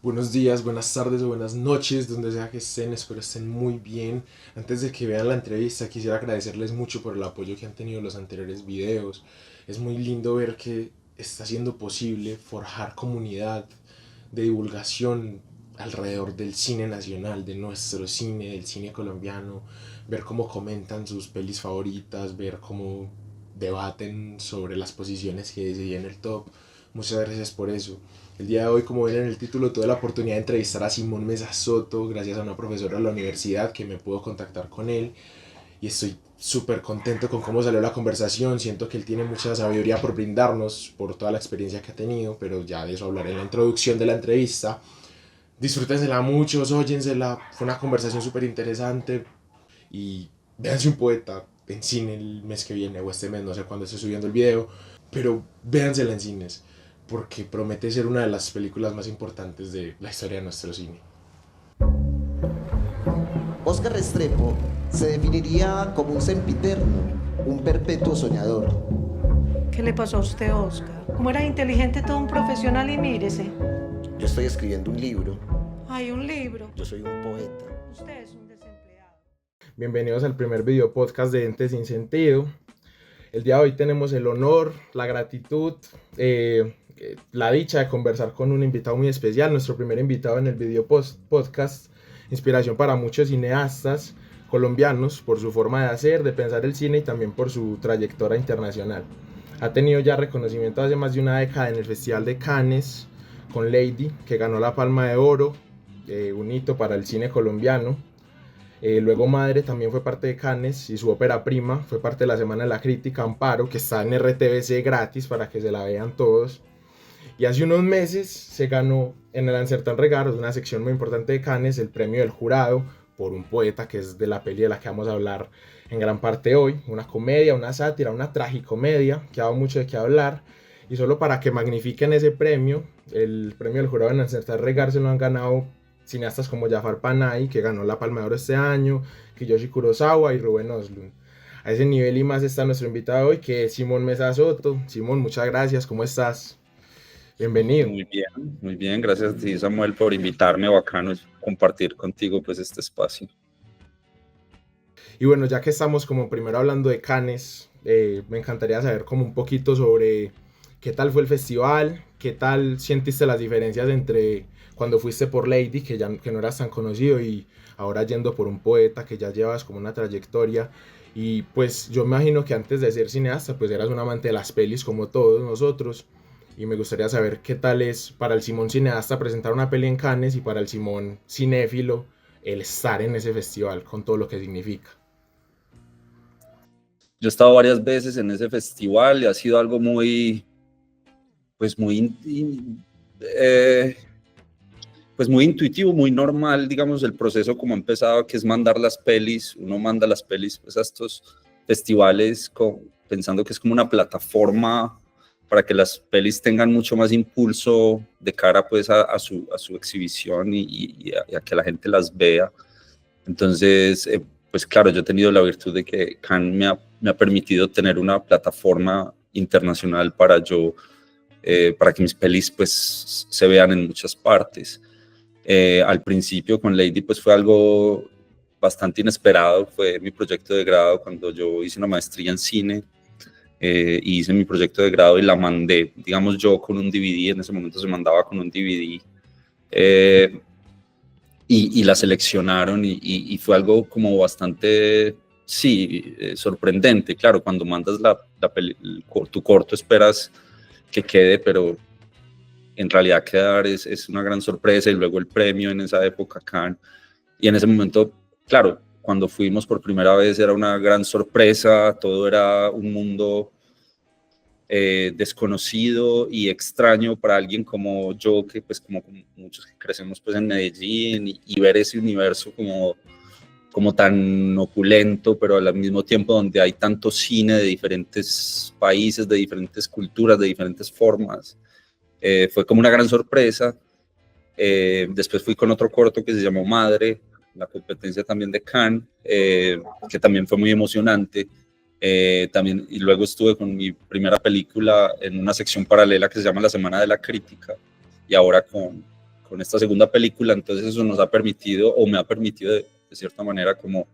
Buenos días, buenas tardes o buenas noches, donde sea que estén, espero estén muy bien. Antes de que vean la entrevista, quisiera agradecerles mucho por el apoyo que han tenido los anteriores videos. Es muy lindo ver que está siendo posible forjar comunidad de divulgación alrededor del cine nacional, de nuestro cine, del cine colombiano, ver cómo comentan sus pelis favoritas, ver cómo debaten sobre las posiciones que decidí en el top. Muchas gracias por eso. El día de hoy, como ven en el título, tuve la oportunidad de entrevistar a Simón Mesa Soto, gracias a una profesora de la universidad que me pudo contactar con él. Y estoy súper contento con cómo salió la conversación. Siento que él tiene mucha sabiduría por brindarnos, por toda la experiencia que ha tenido, pero ya de eso hablaré en la introducción de la entrevista. Disfrútensela mucho, óyensela. Fue una conversación súper interesante. Y véanse un poeta en cine el mes que viene o este mes, no sé cuándo esté subiendo el video, pero véansela en cines, porque promete ser una de las películas más importantes de la historia de nuestro cine. Óscar Restrepo se definiría como un sempiterno, un perpetuo soñador. ¿Qué le pasó a usted, Oscar? Como era inteligente, todo un profesional y mírese. Yo estoy escribiendo un libro. Hay un libro. Yo soy un poeta. Usted es un desempleado. Bienvenidos al primer video podcast de Ente Sin Sentido. El día de hoy tenemos el honor, la gratitud, la dicha de conversar con un invitado muy especial, nuestro primer invitado en el video podcast, inspiración para muchos cineastas colombianos por su forma de hacer, de pensar el cine y también por su trayectoria internacional. Ha tenido ya reconocimiento hace más de una década en el Festival de Cannes con Lady, que ganó la Palma de Oro, un hito para el cine colombiano. Luego Madre también fue parte de Cannes y su ópera prima fue parte de la Semana de la Crítica, Amparo, que está en RTBC gratis para que se la vean todos. Y hace unos meses se ganó en el Ansertan Regaros, una sección muy importante de Cannes, el premio del jurado por un poeta que es de la peli de la que vamos a hablar en gran parte hoy. Una comedia, una sátira, una tragicomedia que ha dado mucho de qué hablar. Y solo para que magnifiquen ese premio, el premio del jurado en Ansertan Regar se lo han ganado cineastas como Jafar Panahi, que ganó la Palma de Oro este año, Kiyoshi Kurosawa y Ruben Östlund. A ese nivel y más está nuestro invitado hoy, que es Simón Mesa Soto. Simón, muchas gracias, ¿cómo estás? Bienvenido. Muy bien, gracias a ti, Samuel, por invitarme. Bacano es compartir contigo pues este espacio. Y bueno, ya que estamos como primero hablando de Cannes, me encantaría saber como un poquito sobre qué tal fue el festival, qué tal sientiste las diferencias entre cuando fuiste por Lady, que no eras tan conocido, y ahora yendo por un poeta que ya llevas como una trayectoria. Y pues yo me imagino que antes de ser cineasta, pues eras un amante de las pelis como todos nosotros. Y me gustaría saber qué tal es para el Simón cineasta presentar una peli en Cannes y para el Simón cinéfilo el estar en ese festival con todo lo que significa. Yo he estado varias veces en ese festival y ha sido algo muy, pues muy, eh, pues muy intuitivo, muy normal, digamos, el proceso como ha empezado, que es mandar las pelis. Uno manda las pelis pues, a estos festivales pensando que es como una plataforma para que las pelis tengan mucho más impulso de cara pues a su exhibición y a que la gente las vea. Entonces, pues claro, yo he tenido la virtud de que Cannes me ha permitido tener una plataforma internacional para que mis pelis pues se vean en muchas partes. Al principio con Lady pues fue algo bastante inesperado, fue mi proyecto de grado cuando yo hice una maestría en cine. Y hice mi proyecto de grado y la mandé, digamos yo con un DVD, en ese momento se mandaba con un DVD, y la seleccionaron y fue algo como bastante, sí, sorprendente. Claro, cuando mandas tu corto esperas que quede, pero en realidad quedar es una gran sorpresa. Y luego el premio en esa época, Cannes, y en ese momento, claro, cuando fuimos por primera vez era una gran sorpresa, todo era un mundo desconocido y extraño para alguien como yo, que pues como muchos que crecemos pues en Medellín, y ver ese universo como tan opulento, pero al mismo tiempo donde hay tanto cine de diferentes países, de diferentes culturas, de diferentes formas. Fue como una gran sorpresa. Después fui con otro corto que se llamó Madre, la competencia también de Cannes, que también fue muy emocionante. También, y luego estuve con mi primera película en una sección paralela que se llama la Semana de la Crítica, y ahora con con esta segunda película, entonces eso nos ha permitido, o me ha permitido de cierta manera, como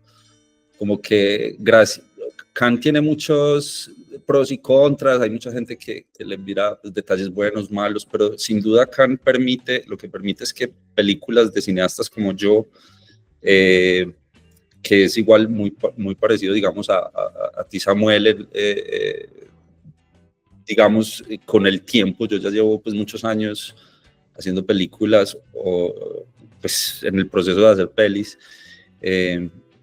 que gracias, Cannes tiene muchos pros y contras, hay mucha gente que le mira pues, detalles buenos, malos, pero sin duda Cannes lo que permite es que películas de cineastas como yo, que es igual muy parecido, digamos, a ti, Samuel, digamos, con el tiempo, yo ya llevo pues muchos años haciendo películas o pues en el proceso de hacer pelis,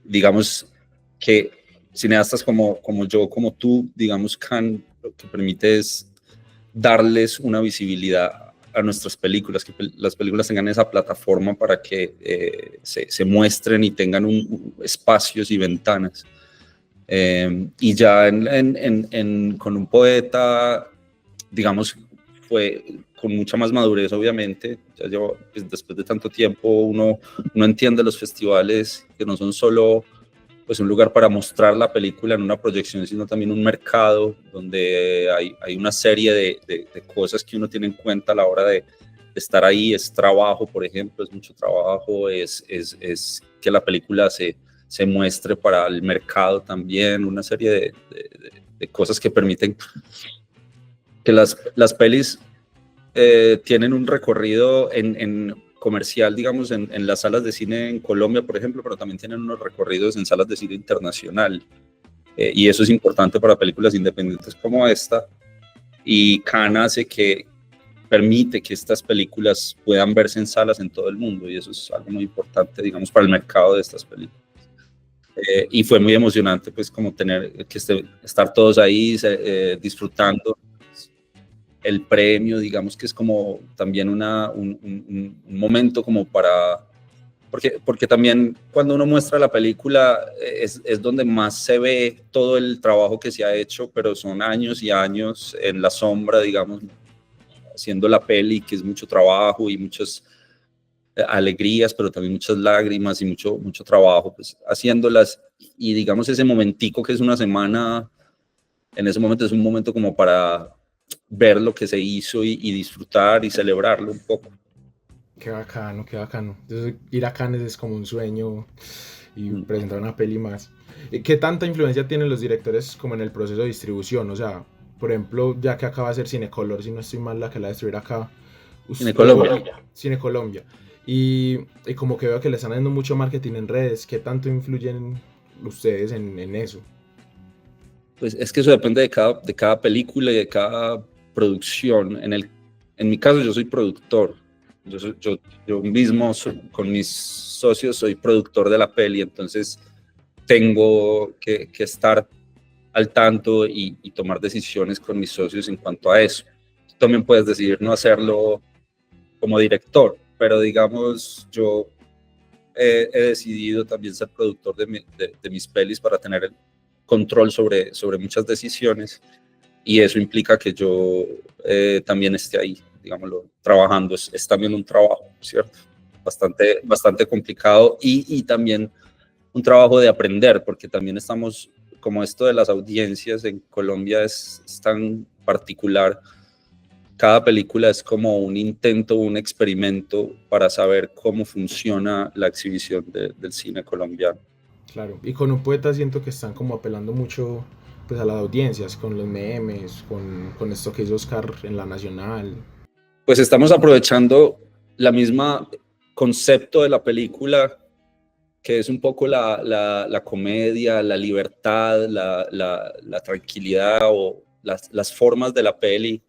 digamos que cineastas como yo, como tú, digamos, lo que permite es darles una visibilidad a nuestras películas, que las películas tengan esa plataforma para que se muestren y tengan espacios y ventanas. Y ya con un poeta, digamos, fue con mucha más madurez, obviamente. Ya llevo, pues, después de tanto tiempo, uno entiende los festivales que no son solo pues, un lugar para mostrar la película en una proyección, sino también un mercado donde hay una serie de cosas que uno tiene en cuenta a la hora de estar ahí. Es trabajo, por ejemplo, es mucho trabajo, es que la película se muestre para el mercado también, una serie de cosas que permiten que las pelis tienen un recorrido en comercial, digamos, en las salas de cine en Colombia, por ejemplo, pero también tienen unos recorridos en salas de cine internacional. Y eso es importante para películas independientes como esta. Y Cannes permite que estas películas puedan verse en salas en todo el mundo, y eso es algo muy importante, digamos, para el mercado de estas películas. Y fue muy emocionante, pues, como tener que estar todos ahí disfrutando el premio, digamos que es como también un momento como porque también cuando uno muestra la película es donde más se ve todo el trabajo que se ha hecho, pero son años y años en la sombra, digamos, haciendo la peli, que es mucho trabajo y muchas alegrías, pero también muchas lágrimas y mucho trabajo, pues, haciéndolas. Y digamos ese momentico que es una semana, en ese momento es un momento como para ver lo que se hizo y disfrutar y celebrarlo un poco. Qué bacano, qué bacano. Entonces, ir a Cannes es como un sueño y presentar una peli más. ¿Qué tanta influencia tienen los directores como en el proceso de distribución? O sea, por ejemplo, ya que acaba de ser Cinecolor, si no estoy mal, la que la de distribuir acá. Cinecolombia. Y como que veo que le están dando mucho marketing en redes, ¿qué tanto influyen ustedes en eso? Pues es que eso depende de cada película y de cada producción. En mi caso, yo soy productor. Yo mismo, con mis socios, soy productor de la peli, entonces tengo que estar al tanto y tomar decisiones con mis socios en cuanto a eso. Tú también puedes decidir no hacerlo como director, pero digamos, yo he decidido también ser productor de mis pelis para tener el control sobre muchas decisiones, y eso implica que yo también esté ahí, digámoslo, trabajando. Es también un trabajo, ¿cierto? Bastante complicado y también un trabajo de aprender, porque también estamos, como esto de las audiencias en Colombia es tan particular. Cada película es como un intento, un experimento para saber cómo funciona la exhibición del cine colombiano. Claro, y con un poeta siento que están como apelando mucho pues a las audiencias, con los memes, con esto que hizo Oscar en la Nacional. Pues estamos aprovechando la misma concepto de la película, que es un poco la comedia, la libertad, la tranquilidad o las formas de la peli,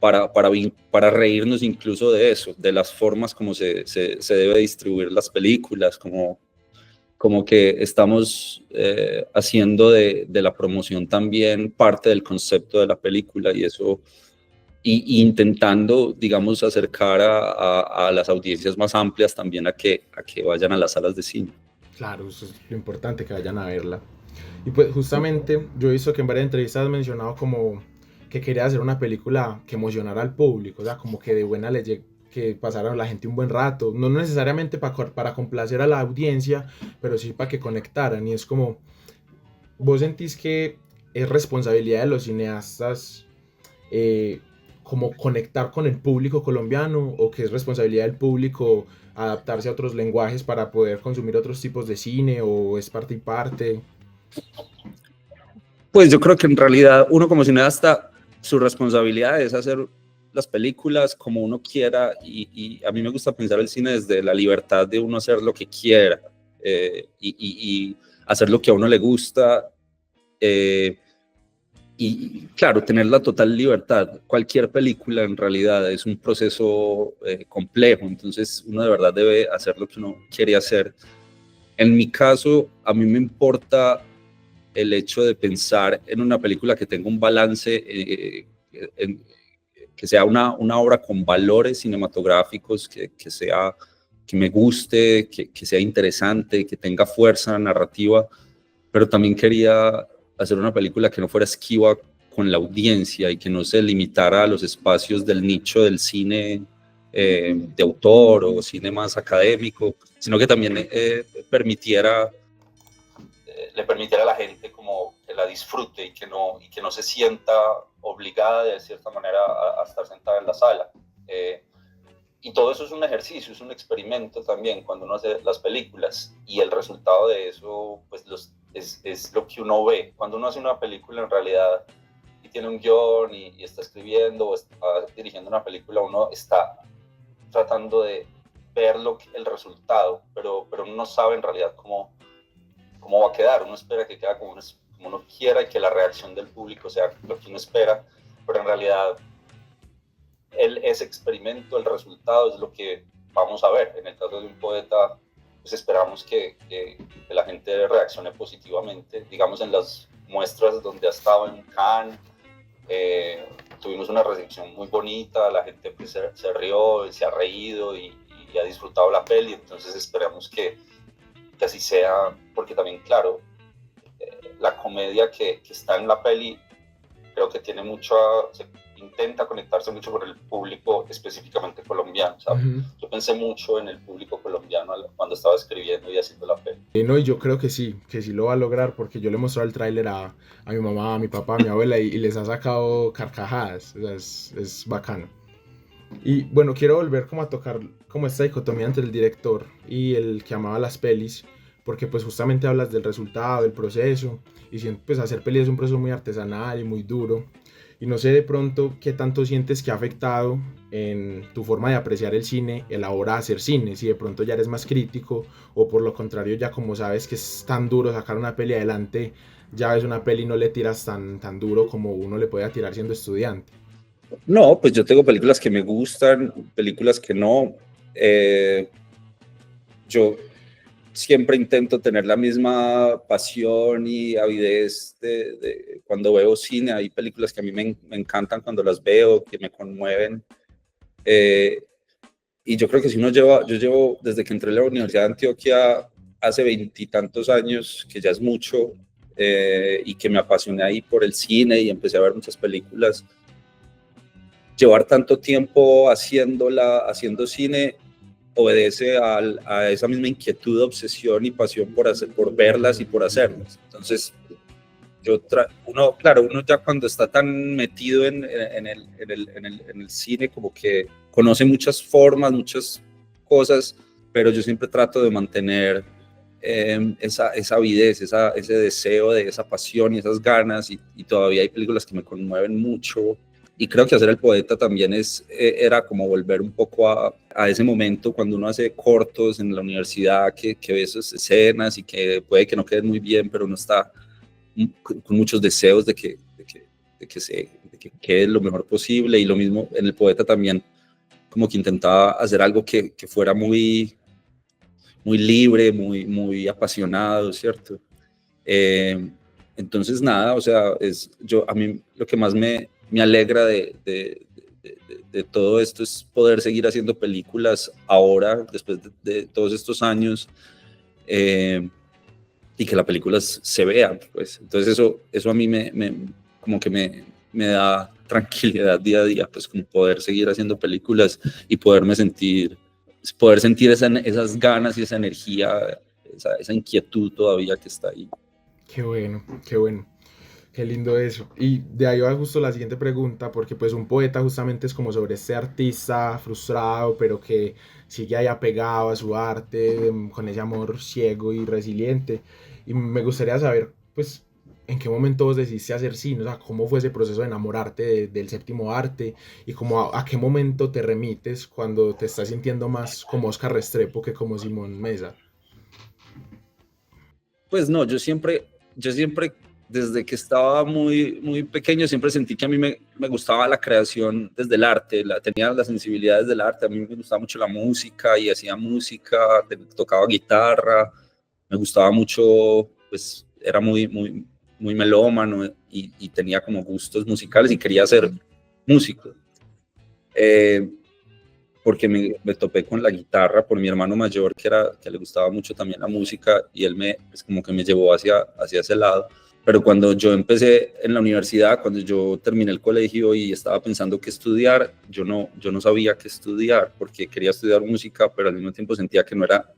para reírnos incluso de eso, de las formas como se debe distribuir las películas, como que estamos haciendo de la promoción también parte del concepto de la película, y eso, y intentando, digamos, acercar a las audiencias más amplias también a que vayan a las salas de cine. Claro, eso es lo importante, que vayan a verla. Y pues justamente yo he visto que en varias entrevistas has mencionado como que quería hacer una película que emocionara al público, o sea, como que de buena le llegue, que pasara la gente un buen rato, no necesariamente para complacer a la audiencia, pero sí para que conectaran. Y es como, ¿vos sentís que es responsabilidad de los cineastas como conectar con el público colombiano, o que es responsabilidad del público adaptarse a otros lenguajes para poder consumir otros tipos de cine, o es parte y parte? Pues yo creo que en realidad uno como cineasta, su responsabilidad es hacer las películas como uno quiera, y a mí me gusta pensar el cine desde la libertad de uno hacer lo que quiera, y hacer lo que a uno le gusta, y claro, tener la total libertad. Cualquier película en realidad es un proceso complejo, entonces uno de verdad debe hacer lo que uno quiere hacer. En mi caso, a mí me importa el hecho de pensar en una película que tenga un balance, que sea una obra con valores cinematográficos, que me guste, que sea interesante, que tenga fuerza narrativa, pero también quería hacer una película que no fuera esquiva con la audiencia y que no se limitara a los espacios del nicho del cine de autor o cine más académico, sino que también le permitiera a la gente como que la disfrute y que no se sienta obligada de cierta manera a estar sentada en la sala. Y todo eso es un ejercicio, es un experimento también cuando uno hace las películas, y el resultado de eso pues es lo que uno ve. Cuando uno hace una película en realidad y tiene un guión y está escribiendo o está dirigiendo una película, uno está tratando de ver el resultado, pero uno no sabe en realidad cómo va a quedar. Uno espera que quede como uno quiera y que la reacción del público sea lo que uno espera, pero en realidad ese experimento, el resultado es lo que vamos a ver. En el caso de Un Poeta, pues esperamos que la gente reaccione positivamente. Digamos, en las muestras donde ha estado en Cannes, tuvimos una recepción muy bonita, la gente pues se rió, se ha reído y ha disfrutado la peli, entonces esperamos que así sea, porque también, claro, la comedia que está en la peli creo que tiene se intenta conectarse mucho con el público específicamente colombiano, ¿sabes? Yo pensé mucho en el público colombiano cuando estaba escribiendo y haciendo la peli. No, y yo creo que sí lo va a lograr, porque yo le he mostrado el tráiler a mi mamá, a mi papá, a mi abuela, y les ha sacado carcajadas. O sea, es bacano. Y bueno, quiero volver como a tocar como esta dicotomía entre el director y el que amaba las pelis, porque pues justamente hablas del resultado, del proceso, y siento pues hacer pelis es un proceso muy artesanal y muy duro, y no sé de pronto qué tanto sientes que ha afectado en tu forma de apreciar el cine, el ahora hacer cine, si de pronto ya eres más crítico, o por lo contrario, ya como sabes que es tan duro sacar una peli adelante, ya ves una peli y no le tiras tan duro como uno le puede tirar siendo estudiante. No, pues yo tengo películas que me gustan, películas que no. Yo siempre intento tener la misma pasión y avidez cuando veo cine. Hay películas que a mí me encantan cuando las veo, que me conmueven. Y yo creo que si yo llevo desde que entré a la Universidad de Antioquia hace 20 y tantos años, que ya es mucho, y que me apasioné ahí por el cine y empecé a ver muchas películas. Llevar tanto tiempo haciendo cine obedece a esa misma inquietud, obsesión y pasión por verlas y por hacerlas. Entonces, uno ya cuando está tan metido en el cine, como que conoce muchas formas, muchas cosas, pero yo siempre trato de mantener esa avidez, ese deseo, de esa pasión y esas ganas, y todavía hay películas que me conmueven mucho. Y creo que hacer El Poeta también era como volver un poco a ese momento cuando uno hace cortos en la universidad, que ve esas escenas y que puede que no queden muy bien, pero uno está con muchos deseos de que quede lo mejor posible. Y lo mismo en El Poeta también, como que intentaba hacer algo que fuera muy, muy libre, muy, muy apasionado, ¿cierto? Entonces nada, o sea, a mí lo que más me alegra de todo esto es poder seguir haciendo películas ahora, después de todos estos años, y que las películas se vean, pues. Entonces eso a mí como que me da tranquilidad día a día, pues, como poder seguir haciendo películas y poder sentir esas ganas y esa energía, esa inquietud todavía que está ahí. Qué bueno, qué bueno. Qué lindo eso. Y de ahí va justo la siguiente pregunta, porque pues un poeta justamente es como sobre este artista frustrado, pero que sigue ahí apegado a su arte, con ese amor ciego y resiliente. Y me gustaría saber, pues, en qué momento vos decidiste hacer cine, o sea, cómo fue ese proceso de enamorarte del séptimo arte y como a qué momento te remites cuando te estás sintiendo más como Oscar Restrepo que como Simón Mesa. Pues no, yo siempre, desde que estaba muy pequeño, siempre sentí que a mí me gustaba la creación desde el arte, tenía las sensibilidades del arte, a mí me gustaba mucho la música y hacía música, tocaba guitarra, me gustaba mucho, pues era muy melómano y tenía como gustos musicales y quería ser músico. Eh, Porque me topé con la guitarra por mi hermano mayor, que le gustaba mucho también la música, y él pues como que me llevó hacia ese lado. Pero cuando yo empecé en la universidad, cuando yo terminé el colegio y estaba pensando qué estudiar, yo no sabía qué estudiar, porque quería estudiar música, pero al mismo tiempo sentía que no era,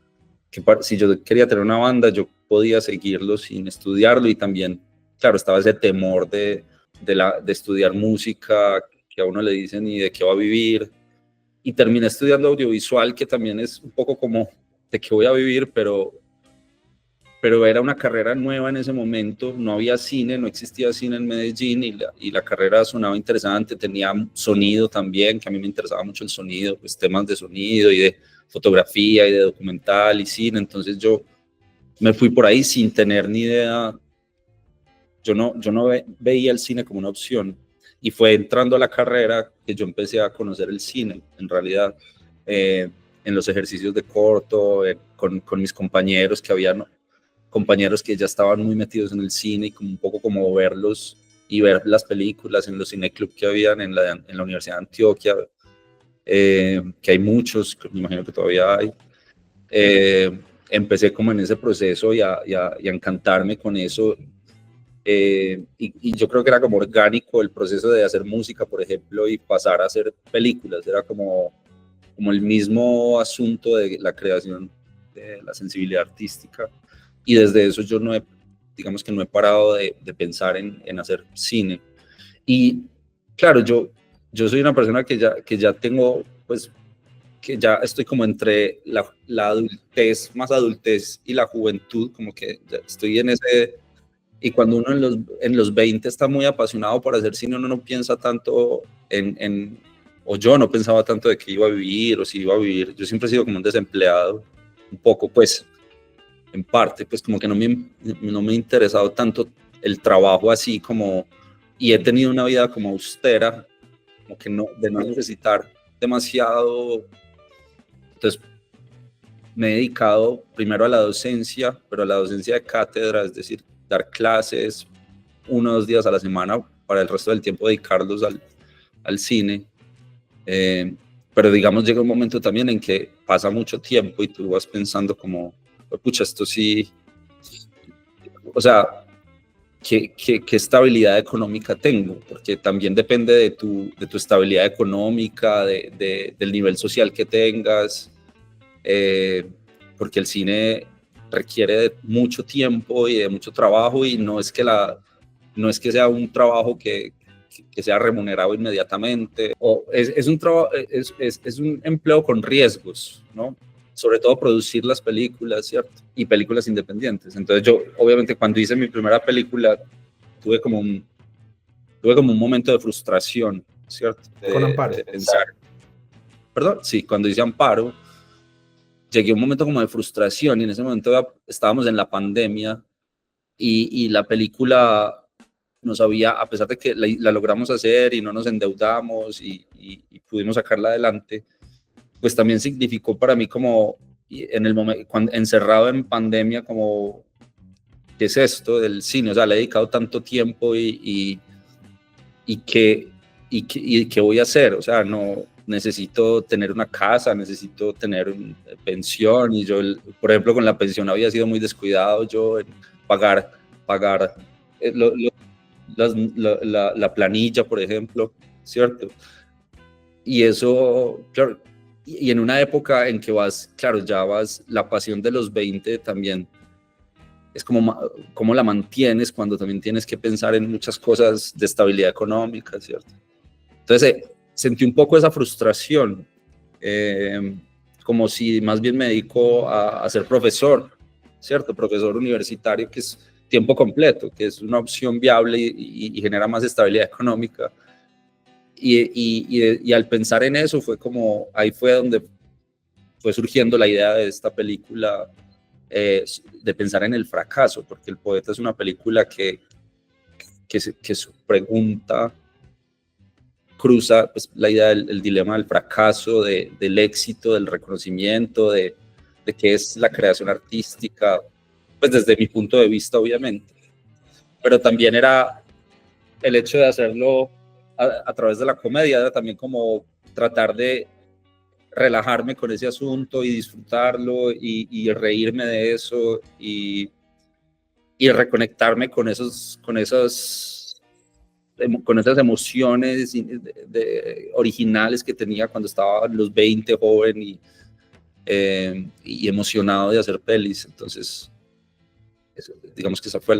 si yo quería tener una banda, yo podía seguirlo sin estudiarlo, y también, claro, estaba ese temor de estudiar música, que a uno le dicen y de qué va a vivir, y terminé estudiando audiovisual, que también es un poco como de qué voy a vivir, pero era una carrera nueva en ese momento, no había cine, no existía cine en Medellín, y la carrera sonaba interesante, tenía sonido también, que a mí me interesaba mucho el sonido, pues temas de sonido y de fotografía y de documental y cine, entonces yo me fui por ahí sin tener ni idea, yo no veía el cine como una opción, y fue entrando a la carrera que yo empecé a conocer el cine, en realidad, eh, en los ejercicios de corto, con mis compañeros, que habían compañeros que ya estaban muy metidos en el cine, y como un poco como verlos y ver las películas en los cineclub que habían en la Universidad de Antioquia, que hay muchos, que me imagino que todavía hay. Empecé como en ese proceso y a encantarme con eso. Y yo creo que era como orgánico el proceso de hacer música, por ejemplo, y pasar a hacer películas. Era como el mismo asunto de la creación de la sensibilidad artística. Y desde eso yo digamos que no he parado de pensar en hacer cine. Y claro, yo soy una persona que ya tengo, pues, que ya estoy como entre la adultez, más adultez, y la juventud, como que ya estoy en ese. Y cuando uno en los 20 está muy apasionado por hacer cine, uno no piensa tanto o yo no pensaba tanto de qué iba a vivir o si iba a vivir. Yo siempre he sido como un desempleado, un poco, pues, en parte, pues como que no me ha interesado tanto el trabajo así como, y he tenido una vida como austera, como que de no necesitar demasiado. Entonces me he dedicado primero a la docencia, pero a la docencia de cátedra, es decir, dar clases 1 o 2 días a la semana, para el resto del tiempo dedicarlos al cine. Pero digamos, llega un momento también en que pasa mucho tiempo y tú vas pensando como, pucha, esto sí, o sea, ¿qué estabilidad económica tengo? Porque también depende de tu estabilidad económica, del nivel social que tengas, porque el cine requiere de mucho tiempo y de mucho trabajo, y no es que sea un trabajo que sea remunerado inmediatamente, o es un empleo con riesgos, ¿no? Sobre todo producir las películas, ¿cierto? Y películas independientes. Entonces yo, obviamente, cuando hice mi primera película, tuve como un momento de frustración, ¿cierto? Con Amparo. De pensar, perdón, sí, cuando hice Amparo, llegué a un momento como de frustración, y en ese momento estábamos en la pandemia, y la película a pesar de que la logramos hacer y no nos endeudamos y pudimos sacarla adelante, pues también significó para mí como en el momento, encerrado en pandemia, como, ¿qué es esto del cine? O sea, le he dedicado tanto tiempo y qué voy a hacer. O sea, no necesito tener una casa, necesito tener pensión, y yo, por ejemplo, con la pensión había sido muy descuidado yo en pagar la planilla, por ejemplo, ¿cierto? Y eso, claro, y en una época en que claro, ya la pasión de los 20 también es como cómo la mantienes cuando también tienes que pensar en muchas cosas de estabilidad económica, ¿cierto? Entonces sentí un poco esa frustración, como si más bien me dedico a ser profesor, ¿cierto? Profesor universitario, que es tiempo completo, que es una opción viable y genera más estabilidad económica. Y al pensar en eso ahí fue donde fue surgiendo la idea de esta película, de pensar en el fracaso, porque El Poeta es una película que su pregunta cruza pues, la idea del dilema del fracaso, del éxito, del reconocimiento, de qué es la creación artística, pues desde mi punto de vista, obviamente. Pero también era el hecho de hacerlo a través de la comedia, era también como tratar de relajarme con ese asunto y disfrutarlo y reírme de eso y reconectarme con esas emociones originales que tenía cuando estaba a los 20, joven y emocionado de hacer pelis. Entonces, digamos que esa fue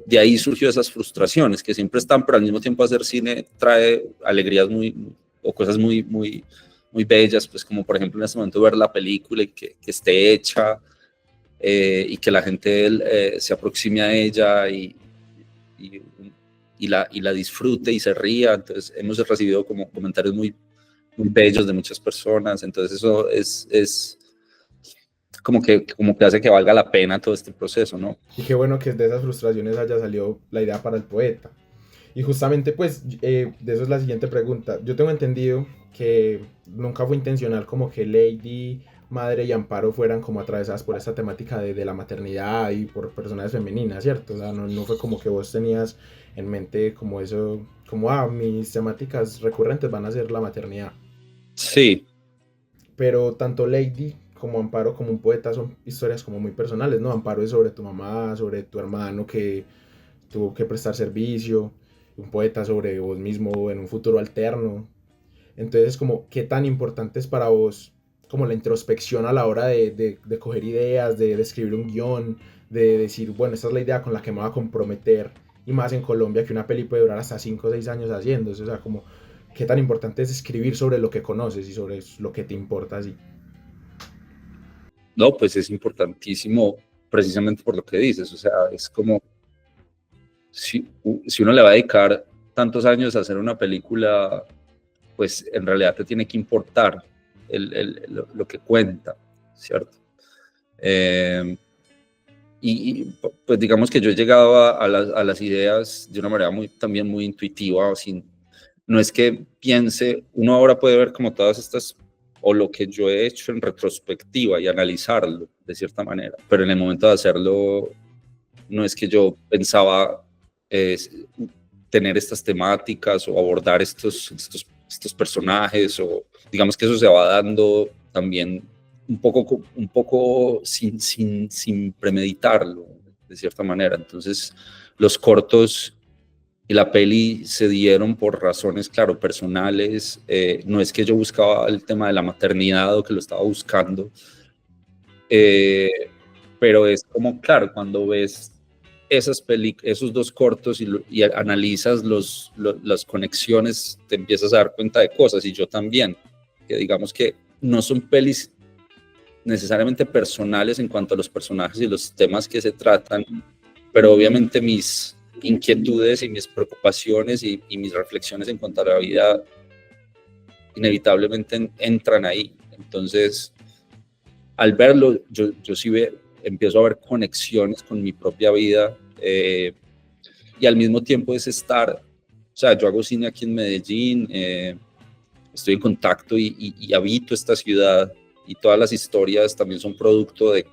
de ahí surgió esas frustraciones que siempre están, pero al mismo tiempo hacer cine trae alegrías o cosas muy bellas, pues como por ejemplo en este momento ver la película y que esté hecha y que la gente se aproxime a ella y la disfrute y se ría. Entonces hemos recibido como comentarios muy bellos de muchas personas, entonces eso es como que hace que valga la pena todo este proceso, ¿no? Y qué bueno que de esas frustraciones haya salido la idea para El Poeta. Y justamente pues de eso es la siguiente pregunta. Yo tengo entendido que nunca fue intencional como que Lady, Madre y Amparo fueran como atravesadas por esta temática de la maternidad y por personajes femeninas, ¿cierto? O sea, no fue como que vos tenías en mente como eso, como mis temáticas recurrentes van a ser la maternidad. Sí. Pero tanto Lady como Amparo como Un Poeta son historias como muy personales, ¿no? Amparo es sobre tu mamá, sobre tu hermano que tuvo que prestar servicio, Un Poeta sobre vos mismo en un futuro alterno. Entonces, como, ¿qué tan importante es para vos como la introspección a la hora de coger ideas, de escribir un guión, de decir, bueno, esta es la idea con la que me voy a comprometer? Y más en Colombia, que una peli puede durar hasta 5 o 6 años haciéndose. O sea, como, ¿qué tan importante es escribir sobre lo que conoces y sobre lo que te importa así? No, pues es importantísimo precisamente por lo que dices. O sea, es como si uno le va a dedicar tantos años a hacer una película, pues en realidad te tiene que importar lo que cuenta, ¿cierto? Pues digamos que yo he llegado a las ideas de una manera también muy intuitiva, no es que piense, uno ahora puede ver como todas estas, o lo que yo he hecho en retrospectiva y analizarlo de cierta manera, pero en el momento de hacerlo, no es que yo pensaba tener estas temáticas o abordar estos personajes, o digamos que eso se va dando también un poco sin premeditarlo, de cierta manera. Entonces, los cortos y la peli se dieron por razones, claro, personales. No es que yo buscaba el tema de la maternidad o que lo estaba buscando, pero es como, claro, cuando ves esos dos cortos y analizas las conexiones, te empiezas a dar cuenta de cosas, y yo también, que digamos que no son pelis necesariamente personales en cuanto a los personajes y los temas que se tratan, pero obviamente mis inquietudes y mis preocupaciones y mis reflexiones en cuanto a la vida inevitablemente entran ahí. Entonces, al verlo, yo sí empiezo a ver conexiones con mi propia vida, y al mismo tiempo es o sea, yo hago cine aquí en Medellín, estoy en contacto y habito esta ciudad, y todas las historias también son producto de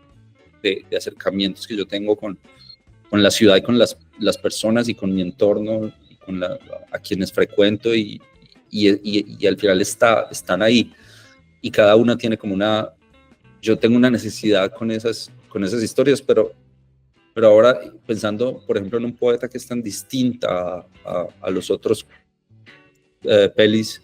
acercamientos que yo tengo con la ciudad y con las personas y con mi entorno y con a quienes frecuento, y al final están ahí, y cada una tiene como yo tengo una necesidad con esas historias, pero ahora pensando, por ejemplo, en Un Poeta que es tan distinta a los otros pelis,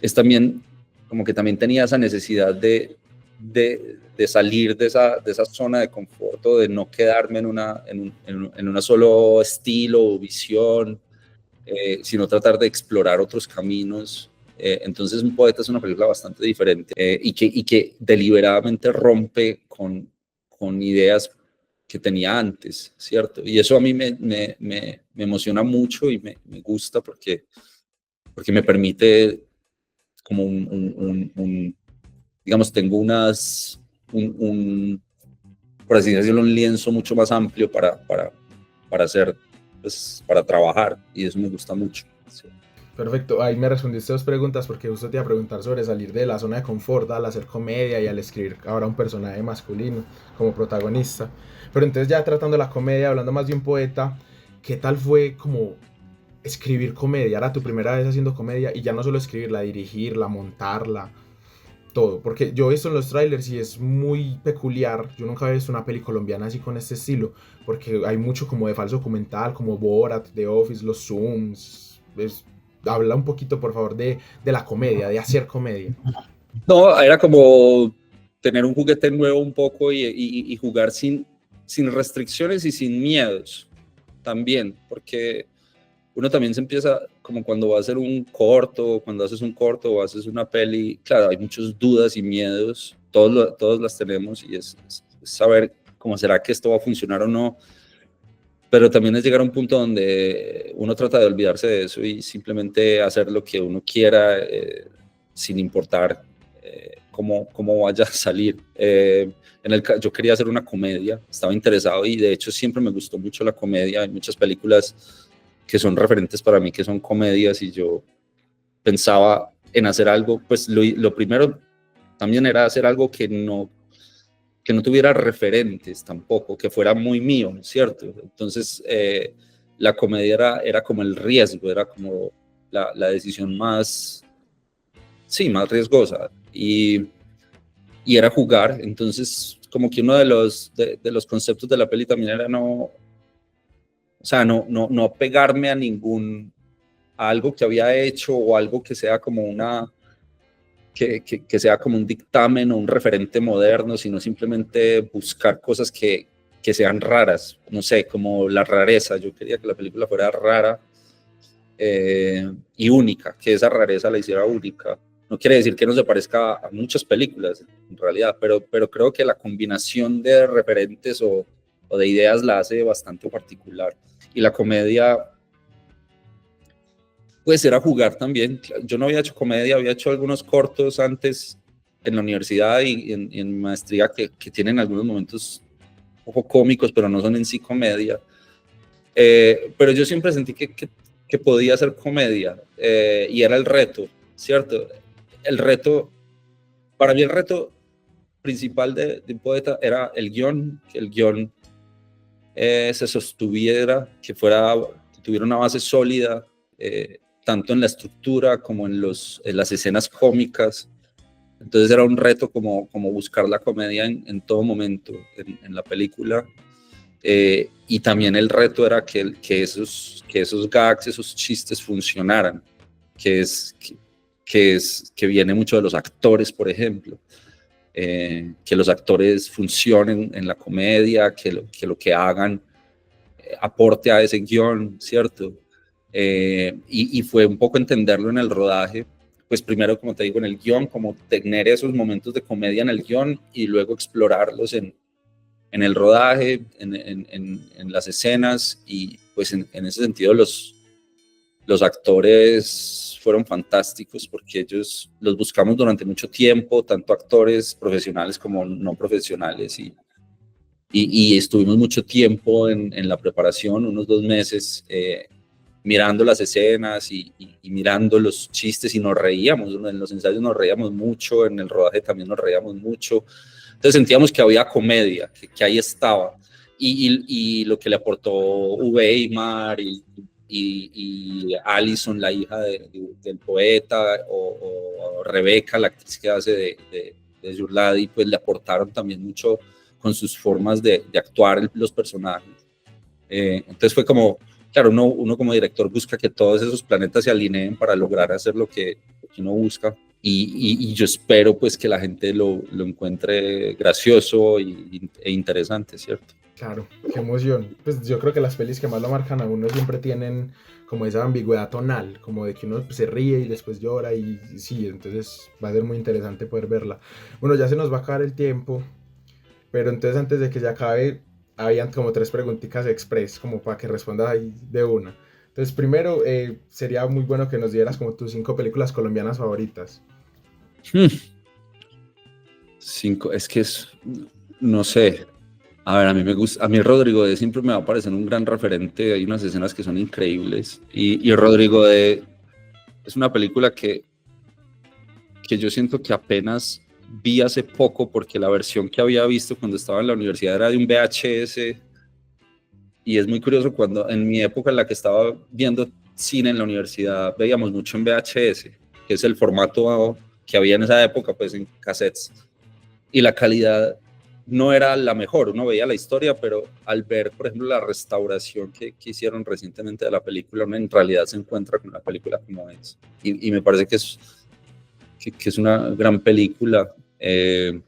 es también como que también tenía esa necesidad de de salir de esa zona de confort, o de no quedarme en una solo estilo o visión, sino tratar de explorar otros caminos. Entonces Un poeta es una película bastante diferente, y que deliberadamente rompe con ideas que tenía antes, ¿cierto? Y eso a mí me emociona mucho y me gusta porque me permite como digamos, tengo por así decirlo, un lienzo mucho más amplio para hacer, pues, para trabajar, y eso me gusta mucho. Sí. Perfecto, ahí me respondiste dos preguntas porque justo te iba a preguntar sobre salir de la zona de confort al hacer comedia y al escribir ahora un personaje masculino como protagonista. Pero entonces ya tratando la comedia, hablando más de Un poeta, ¿qué tal fue como escribir comedia? Era tu primera vez haciendo comedia y ya no solo escribirla, dirigirla, montarla, todo. Porque yo he visto en los trailers y es muy peculiar. Yo nunca había visto una peli colombiana así con este estilo, porque hay mucho como de falso documental, como Borat, The Office, los Zooms. Habla un poquito, por favor, de la comedia, de hacer comedia. No, era como tener un juguete nuevo un poco y jugar sin restricciones y sin miedos también, porque uno también se empieza, como cuando va a hacer un corto, cuando haces un corto o haces una peli, claro, hay muchas dudas y miedos, todos las tenemos, y es saber cómo será que esto va a funcionar o no, pero también es llegar a un punto donde uno trata de olvidarse de eso y simplemente hacer lo que uno quiera, sin importar cómo vaya a salir. Yo quería hacer una comedia, estaba interesado, y de hecho siempre me gustó mucho la comedia. Hay muchas películas que son referentes para mí, que son comedias, y yo pensaba en hacer algo, pues lo primero también era hacer algo que no tuviera referentes tampoco, que fuera muy mío, ¿cierto? Entonces, la comedia era como el riesgo, era como la decisión más riesgosa, y era jugar. Entonces, como que uno de los conceptos de la peli también era no pegarme a algo que había hecho, o algo que sea como que sea como un dictamen o un referente moderno, sino simplemente buscar cosas que sean raras, no sé, como la rareza. Yo quería que la película fuera rara, y única, que esa rareza la hiciera única. No quiere decir que no se parezca a muchas películas, en realidad, pero creo que la combinación de referentes o de ideas la hace bastante particular. Y la comedia, pues, era jugar también. Yo no había hecho comedia, había hecho algunos cortos antes en la universidad y en maestría que tienen algunos momentos un poco cómicos, pero no son en sí comedia. Pero yo siempre sentí que podía hacer comedia, y era el reto, ¿cierto? Para mí el reto principal de Un poeta era el guión, que el guión se sostuviera, que tuviera una base sólida, tanto en la estructura como en las escenas cómicas. Entonces era un reto como buscar la comedia en todo momento en la película, y también el reto era que esos gags, esos chistes funcionaran, que viene mucho de los actores, por ejemplo. Que los actores funcionen en la comedia, que lo que hagan aporte a ese guión, ¿cierto? Y fue un poco entenderlo en el rodaje, pues primero, como te digo, en el guión, como tener esos momentos de comedia en el guión y luego explorarlos en el rodaje, en las escenas, y pues en ese sentido los actores fueron fantásticos, porque ellos los buscamos durante mucho tiempo, tanto actores profesionales como no profesionales, y estuvimos mucho tiempo en la preparación, unos 2 meses, mirando las escenas y mirando los chistes, y nos reíamos. En los ensayos nos reíamos mucho, en el rodaje también nos reíamos mucho. Entonces sentíamos que había comedia, que ahí estaba, y lo que le aportó Uweimar y Alison, la hija del poeta, o Rebeca, la actriz que hace de Yurladi, pues le aportaron también mucho con sus formas de actuar los personajes. Entonces fue como, claro, uno como director busca que todos esos planetas se alineen para lograr hacer lo que uno busca. y yo espero pues que la gente lo encuentre gracioso e interesante, ¿cierto? Claro, qué emoción. Pues yo creo que las pelis que más lo marcan a uno siempre tienen como esa ambigüedad tonal, como de que uno se ríe y después llora y sí, entonces va a ser muy interesante poder verla. Bueno, ya se nos va a acabar el tiempo, pero entonces antes de que se acabe, habían como tres preguntitas express, como para que respondas ahí de una. Entonces, primero, sería muy bueno que nos dieras como tus 5 películas colombianas favoritas. Cinco, es que es, no sé. A ver, a mí me gusta, a mí Rodrigo de siempre me va a parecer un gran referente. Hay unas escenas que son increíbles. Y Rodrigo de es una película que yo siento que apenas vi hace poco, porque la versión que había visto cuando estaba en la universidad era de un VHS. Y es muy curioso, cuando en mi época en la que estaba viendo cine en la universidad, veíamos mucho en VHS, que es el formato que había en esa época, pues en cassettes. Y la calidad no era la mejor, uno veía la historia, pero al ver, por ejemplo, la restauración que hicieron recientemente de la película, uno en realidad se encuentra con la película como es. Y me parece que es una gran película. ¿Qué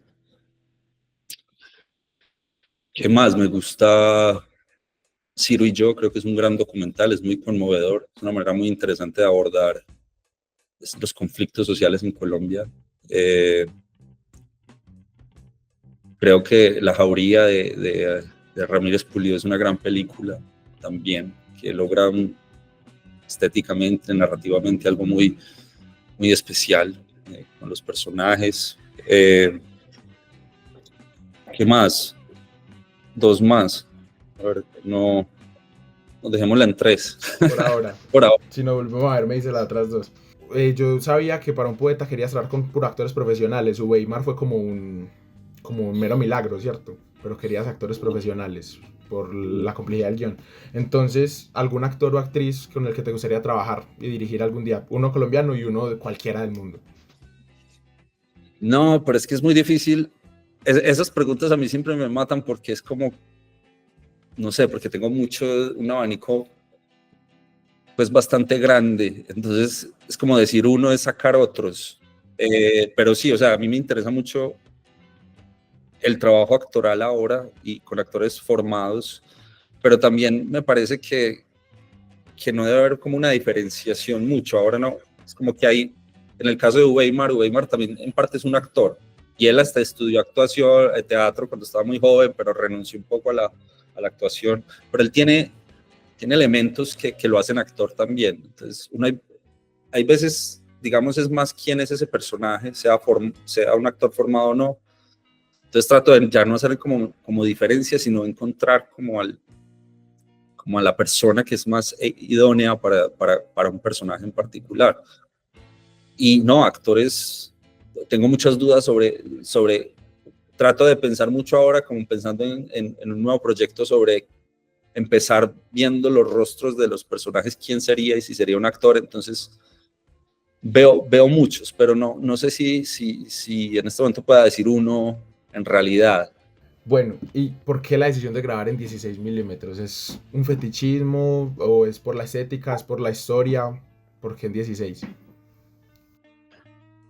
más? Me gusta Ciro y yo, creo que es un gran documental, es muy conmovedor, es una manera muy interesante de abordar los conflictos sociales en Colombia. Creo que La Jauría de Ramírez Pulido es una gran película también, que logra estéticamente, narrativamente algo muy, muy especial con los personajes. ¿Qué más? Dos más. A ver, no dejémosla en 3. Por ahora. Por ahora. Si no volvemos a ver, me dice las otras dos. Yo sabía que para un poeta querías trabajar con puro actores profesionales. Weimar fue como un mero milagro, ¿cierto? Pero querías actores profesionales por la complejidad del guión. Entonces, ¿algún actor o actriz con el que te gustaría trabajar y dirigir algún día? Uno colombiano y uno de cualquiera del mundo. No, pero es que es muy difícil. Esas preguntas a mí siempre me matan, porque es como, no sé, porque tengo un abanico pues bastante grande, entonces es como decir uno es sacar otros. Pero sí, o sea, a mí me interesa mucho el trabajo actoral ahora y con actores formados, pero también me parece que no debe haber como una diferenciación mucho. Ahora no, es como que hay, en el caso de Weimar también en parte es un actor, y él hasta estudió actuación, teatro cuando estaba muy joven, pero renunció un poco a la actuación, pero él tiene elementos que lo hacen actor también. Entonces, hay veces, digamos, es más quién es ese personaje, sea un actor formado o no. Entonces trato de ya no hacer como diferencia, sino encontrar como a la persona que es más idónea para un personaje en particular. Y no, actores, tengo muchas dudas sobre trato de pensar mucho ahora, como pensando en un nuevo proyecto, sobre empezar viendo los rostros de los personajes, quién sería y si sería un actor. Entonces veo muchos, pero no sé si en este momento pueda decir uno en realidad. Bueno, ¿y por qué la decisión de grabar en 16 milímetros? ¿Es un fetichismo o es por la estética, es por la historia? ¿Por qué en 16?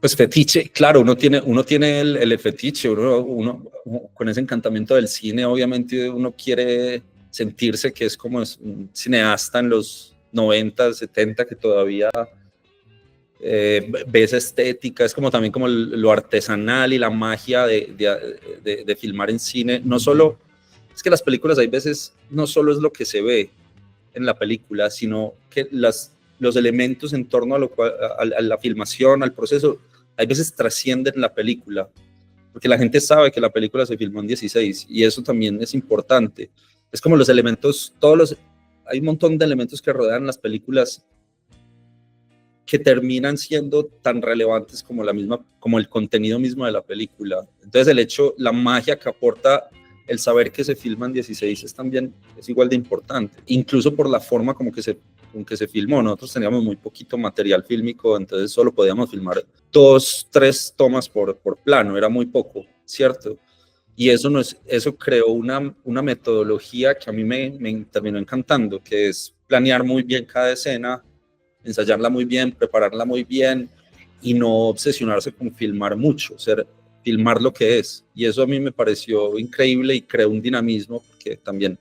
Pues fetiche, claro, uno tiene el fetiche, uno con ese encantamiento del cine, obviamente uno quiere sentirse que es como un cineasta en los 90, 70, que todavía ve esa estética. Es como también como lo artesanal y la magia de filmar en cine. No solo, es que las películas hay veces no solo es lo que se ve en la película, sino que los elementos en torno a la filmación, al proceso, hay veces trascienden la película, porque la gente sabe que la película se filmó en 16, y eso también es importante. Es como los elementos, hay un montón de elementos que rodean las películas que terminan siendo tan relevantes como el contenido mismo de la película. Entonces la magia que aporta el saber que se filma en 16 es igual de importante, incluso por la forma con que se filmó. Nosotros teníamos muy poquito material fílmico, entonces solo podíamos filmar 2, 3 tomas por plano, era muy poco, ¿cierto? Y eso creó una metodología que a mí me terminó encantando, que es planear muy bien cada escena, ensayarla muy bien, prepararla muy bien, y no obsesionarse con filmar mucho, filmar lo que es. Y eso a mí me pareció increíble y creó un dinamismo, porque también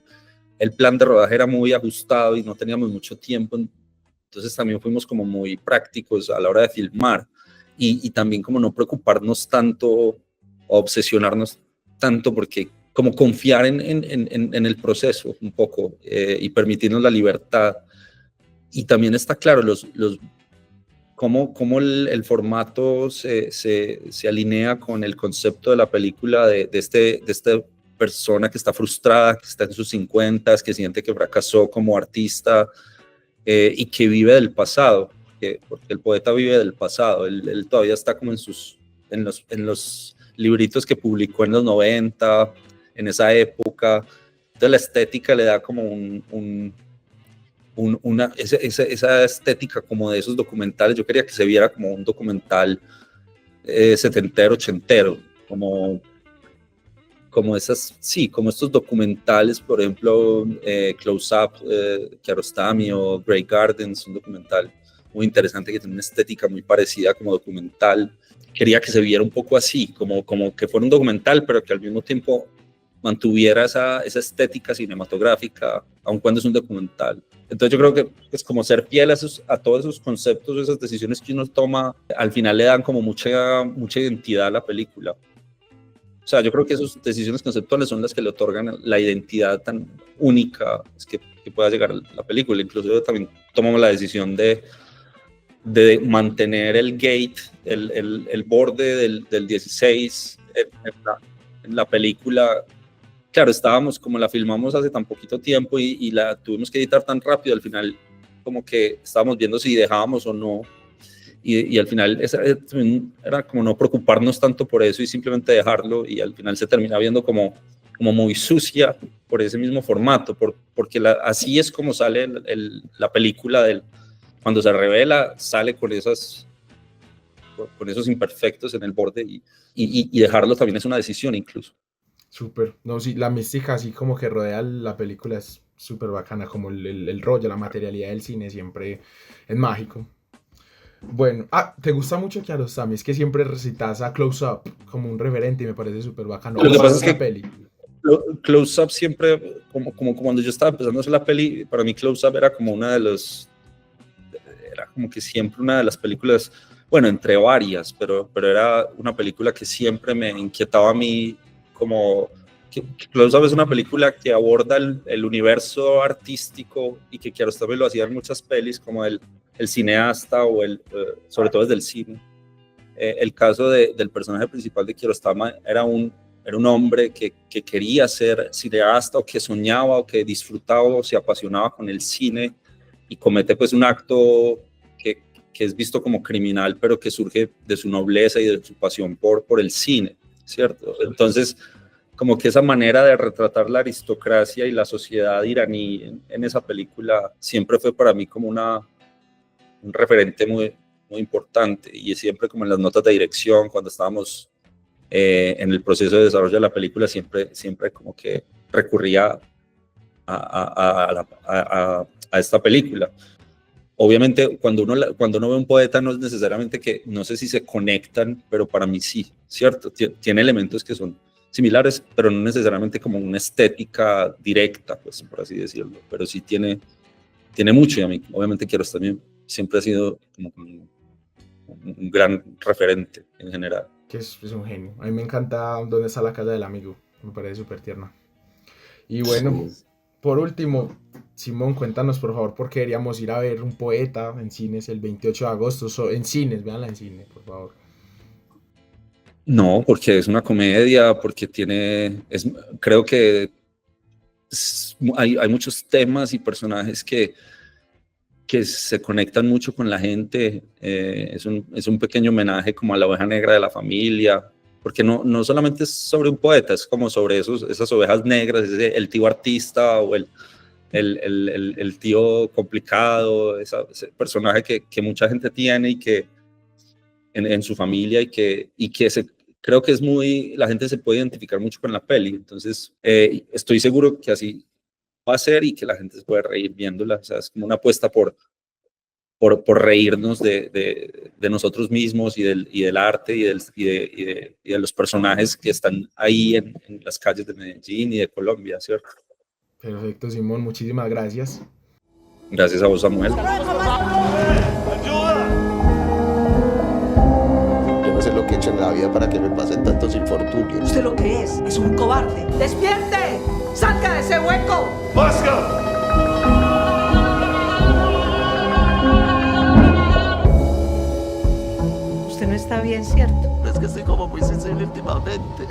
el plan de rodaje era muy ajustado y no teníamos mucho tiempo, entonces también fuimos como muy prácticos a la hora de filmar y también como no preocuparnos tanto o obsesionarnos tanto, porque como confiar en el proceso un poco y permitirnos la libertad. Y también está claro cómo el formato se alinea con el concepto de la película de esta persona que está frustrada, que está en sus 50, que siente que fracasó como artista y que vive del pasado, porque el poeta vive del pasado, él todavía está como en los libritos que publicó en los 90, en esa época. Entonces la estética le da como esa estética como de esos documentales. Yo quería que se viera como un documental setentero, ochentero, como estos documentales, por ejemplo, Close Up, Kiarostami o Grey Gardens, un documental muy interesante que tiene una estética muy parecida como documental. Quería que se viera un poco así, como que fuera un documental, pero que al mismo tiempo mantuviera esa estética cinematográfica, aun cuando es un documental. Entonces yo creo que es como ser fiel a todos esos conceptos, esas decisiones que uno toma, al final le dan como mucha identidad a la película. O sea, yo creo que esas decisiones conceptuales son las que le otorgan la identidad tan única que pueda llegar a la película. Incluso yo también tomamos la decisión de mantener el gate, el borde del 16 en la película. Claro, estábamos, como la filmamos hace tan poquito tiempo y la tuvimos que editar tan rápido, al final como que estábamos viendo si dejábamos o no, y al final era como no preocuparnos tanto por eso y simplemente dejarlo, y al final se termina viendo como muy sucia por ese mismo formato, porque así es como sale la película, cuando se revela, sale con esos imperfectos en el borde, y dejarlo también es una decisión incluso. Súper. No, sí, la mística así como que rodea la película es súper bacana, como el rollo, la materialidad del cine siempre es mágico. Bueno, ¿te gusta mucho Kiarostami? Es que siempre recitas a Close Up como un referente y me parece súper bacano. Lo que pasa es que peli? Close Up siempre, como cuando yo estaba empezando a hacer la peli, para mí Close Up era como era como que siempre una de las películas, bueno, entre varias, pero era una película que siempre me inquietaba a mí, como que Close Up es una película que aborda el universo artístico y que Kiarostami lo hacía en muchas pelis, como el cineasta o sobre todo desde el cine. El caso del personaje principal de Kiarostami era un hombre que quería ser cineasta, o que soñaba o que disfrutaba o se apasionaba con el cine, y comete pues un acto que es visto como criminal, pero que surge de su nobleza y de su pasión por el cine, ¿cierto? Entonces, como que esa manera de retratar la aristocracia y la sociedad iraní en esa película siempre fue para mí como un referente muy, muy importante, y siempre como en las notas de dirección, cuando estábamos en el proceso de desarrollo de la película, siempre como que recurría a esta película. Obviamente, cuando uno ve un poeta, no es necesariamente que, no sé si se conectan, pero para mí sí, ¿cierto? Tiene elementos que son similares, pero no necesariamente como una estética directa, pues, por así decirlo, pero sí tiene mucho, y a mí, obviamente, Kiarostami siempre ha sido como un gran referente en general. Que es un genio. A mí me encanta Dónde está la casa del amigo, me parece súper tierna. Y bueno, por último, Simón, cuéntanos por favor por qué queríamos ir a ver Un poeta en cines el 28 de agosto, en cines, véanla en cine, por favor. No, porque es una comedia, porque creo que hay muchos temas y personajes que se conectan mucho con la gente. Es un pequeño homenaje como a la oveja negra de la familia, porque no solamente es sobre un poeta, es como sobre esas ovejas negras, el tío artista o el tío complicado, ese personaje que mucha gente tiene y que en su familia, y que creo que la gente se puede identificar mucho con la peli. Entonces estoy seguro que así va a ser y que la gente se puede reír viéndola. O sea, es como una apuesta por por reírnos de nosotros mismos y del arte y de los personajes que están ahí en las calles de Medellín y de Colombia, ¿cierto? Perfecto, Simón, muchísimas gracias. Gracias a vos, Samuel. Yo no sé lo que he hecho en la vida para que me pasen tantos infortunios. Usted lo que es un cobarde. ¡Despierte! ¡Salga de ese hueco! Usted no está bien, ¿cierto? Es que estoy como muy sensible últimamente.